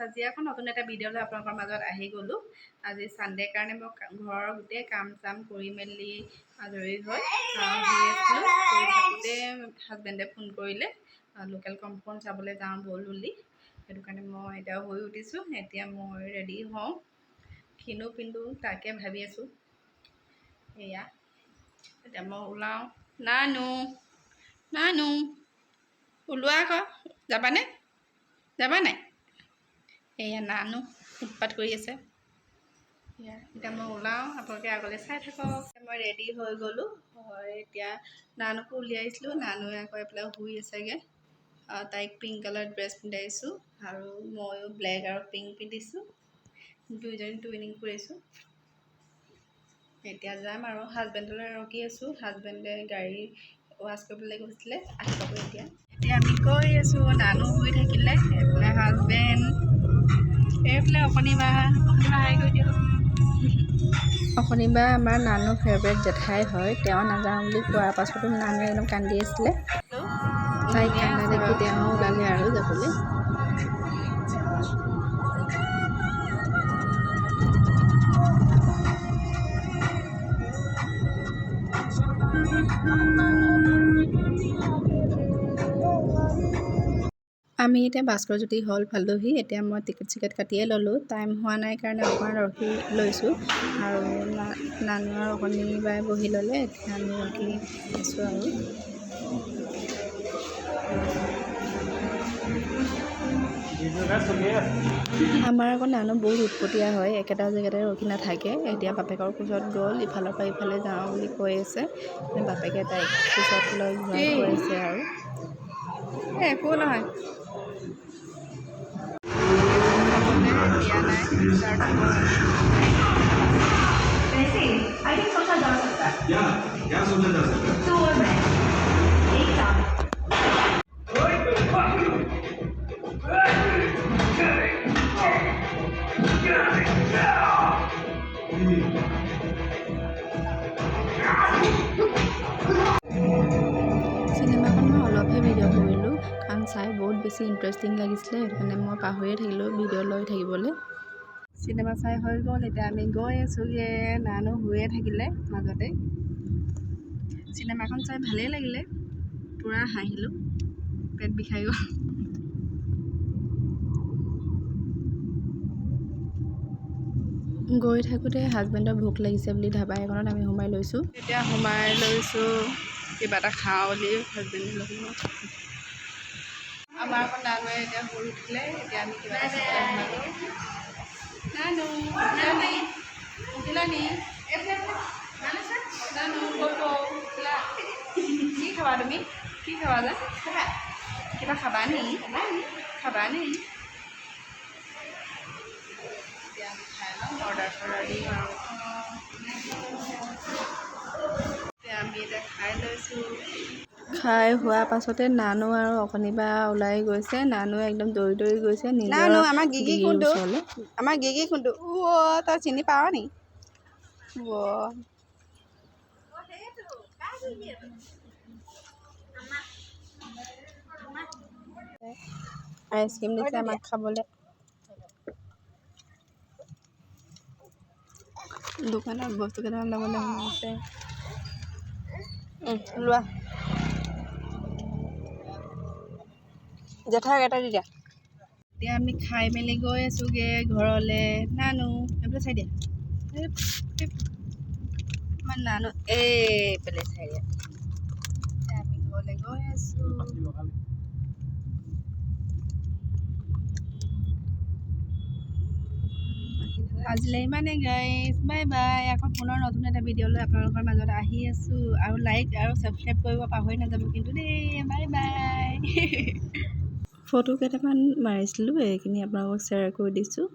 আজি আকৌ নতুন এটা ভিডিঅ'লৈ আপোনালোকৰ মাজত আহি গ'লোঁ। আজি ছানডে কাৰণে মই ঘৰৰ গোটেই কাম চাম কৰি মেলি আজৰি হৈ থাকোঁতে হাজবেণ্ডে ফোন কৰিলে লোকেল কম্পাউণ্ড চাবলৈ যাওঁ ব'ল বুলি। সেইটো কাৰণে মই এতিয়া শুই উঠিছোঁ। এতিয়া মই ৰেডি হওঁ, কিনো পিন্ধো তাকে ভাবি আছোঁ। এয়া এতিয়া মই ওলাওঁ। নানো ওলোৱা আকৌ, যাবানে? যাবা নাই? এয়া নানো উৎপাত কৰি আছে। এতিয়া মই ওলাওঁ, আপোনালোকে আগলৈ চাই থাকক। মই ৰেডি হৈ গ'লোঁ হয়। এতিয়া নানুকো উলিয়াইছিলোঁ, নানুৱে আকৌ এইফালে শুই আছেগৈ। তাইক পিংক কালাৰ ড্ৰেছ পিন্ধাইছোঁ আৰু ময়ো ব্লেক আৰু পিংক পিন্ধিছোঁ। দুইজনী টুইনিং কৰিছোঁ। এতিয়া যাম আৰু হাজবেণ্ডলৈ ৰখি আছোঁ। হাজবেণ্ডে গাড়ী ৱাছ কৰিবলৈ গৈছিলে, আহি পাব এতিয়া আমি গৈ আছোঁ। নানু শুই থাকিলে, এইফালে হাজবেণ্ড, এইফালে অকণিবা হাই কৰি দিয়ক। অকণিবা আমাৰ নানুৰ ফেভৰেট জেঠাই হয়। তেওঁ নাযাওঁ বুলি কোৱাৰ পাছতো নানুৱে একদম কান্দি আছিলে। তাইক কান্দা দেখি তেওঁ ওলালে আৰু যাবলৈ। আমি এতিয়া ভাস্কৰজ্যোতি হল পালোহি। এতিয়া মই টিকেট কাটিয়ে ল'লোঁ। টাইম হোৱা নাই কাৰণে অকণমান ৰখি লৈছোঁ আৰু নানু আৰু অকণিবাই বহি ল'লে। এতিয়া আমি ৰখি আছোঁ আৰু আমাৰ আকৌ নানু বহুত উৎপতীয়া হয়, একেটা জেগাতে ৰখি নাথাকে। এতিয়া বাপেকৰ কোচত গ'ল, ইফালৰ পৰা ইফালে যাওঁ বুলি কৈ আছে। বাপেকে তাইক কোচত লৈ গৈ আছে আৰু একো নহয়। চিনেমাখন মই অলপহে ভিডিঅ' কৰিলোঁ, কাৰণ চাই বহুত বেছি ইণ্টাৰেষ্টিং লাগিছিলে। সেইটো কাৰণে মই পাহৰিয়ে থাকিলোঁ ভিডিঅ' লৈ থাকিবলৈ। চিনেমা চাই হৈ গ'ল। এতিয়া আমি গৈ আছোঁগৈ। নানু শুয়ে থাকিলে মাজতে। চিনেমাখন চাই ভালেই লাগিলে, পূৰা হাঁহিলোঁ, পেট বিষাই গ'ল। গৈ থাকোঁতে হাজবেণ্ডৰ ভোক লাগিছে বুলি ধাবা এখনত আমি সোমাই লৈছোঁ। এতিয়া কিবা এটা খাওঁ বুলি হাজবেণ্ডে লৈ আমাৰ আকৌ নানুৱে এতিয়া শুই উঠিলে। এতিয়া আমি কিবা এটা খাবলৈ উঠিলা নি? কি খাবা তুমি? কি খাবা যে? কিবা খাবা নি? এতিয়া আমি খাই লওঁ, অৰ্ডাৰ দিম আৰু আমি এতিয়া খাই লৈছোঁ। খাই হোৱাৰ পাছতে নানু আৰু অকণিবা ওলাই গৈছে। নানুৱে একদম দৌৰি গৈছে নিজৰ ওচৰলৈ। আমাৰ গিগি কোনটো? তই চিনি পাৱ নি? আইচক্ৰীম দিছে আমাক খাবলৈ। দোকানত বস্তু কেইটামান ল'বলৈ সোমাইছে। লোৱা জেঠাক এটা দি দিয়া। এতিয়া আমি খাই মেলি গৈ আছোঁগৈ ঘৰলৈ। নানু এইফালে চাই দিয়া। আমাৰ নানু এইফালে চাই দিয়া। এতিয়া আমি ঘৰলৈ গৈ আছোঁ। আজিলৈ ইমানেই গাইজ, বাই বাই। আকৌ পুনৰ নতুন এটা ভিডিঅ' লৈ আপোনালোকৰ মাজত আহি আছোঁ। আৰু লাইক আৰু ছাবস্ক্ৰাইব কৰিব পাহৰি নাযাব কিন্তু দেই। Bye bye. ফটো কেইটামান মাৰিছিলোঁ, এইখিনি আপোনালোকক শ্বেয়াৰ কৰি দিছোঁ।